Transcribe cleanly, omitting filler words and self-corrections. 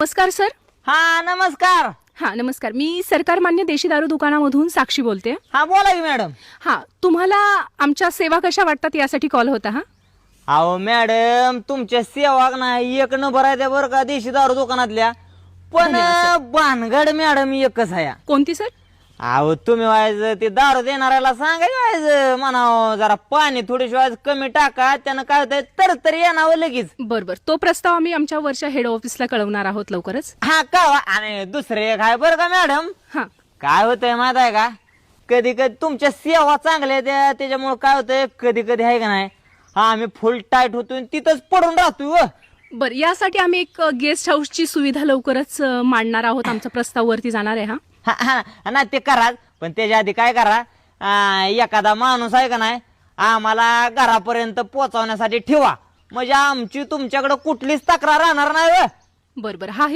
नमस्कार सर. हा नमस्कार. हा नमस्कार. मी सरकार मान्य देशी दारू दुकानामधून साक्षी बोलते. हा बोला की मॅडम. हा तुम्हाला आमच्या सेवा कशा वाटतात यासाठी कॉल होता. हा अहो मॅडम तुमच्या सेवा नाही एक नंबर आहे त्या बरं का देशी दारू दुकानातल्या. पण धन्यवाद, भानगड मॅडम एकच आहे. कोणती सर? अहो तुम्ही व्हायचं ते दारू देणाऱ्याला सांगायचं म्हणावं जरा पाणी थोडीशी व्हायचं कमी टाका त्यानं काय होतंय तर येणावं लगेच. बर तो प्रस्ताव आम्ही आमच्या वरच्या हेड ऑफिसला कळवणार आहोत लवकरच. हा का आणि दुसरे एक आहे बरं का मॅडम. हा काय होतंय माहित आहे का कधी कधी तुमच्या सेवा चांगल्या आहेत त्याच्यामुळे काय होतंय कधी कधी आहे का नाही हा आम्ही फुल टाईट होतो तिथंच पडून राहतोय. बर यासाठी आम्ही एक गेस्ट हाऊसची सुविधा लवकरच मांडणार आहोत. आमचा प्रस्ताव वरती जाणार आहे. हा हा ना ते करा पण त्याच्या आधी काय करा एखादा माणूस आहे का नाही आम्हाला घरापर्यंत पोहोचवण्यासाठी ठेवा म्हणजे आमची तुमच्याकडे कुठलीच तक्रार राहणार नाही. बर हा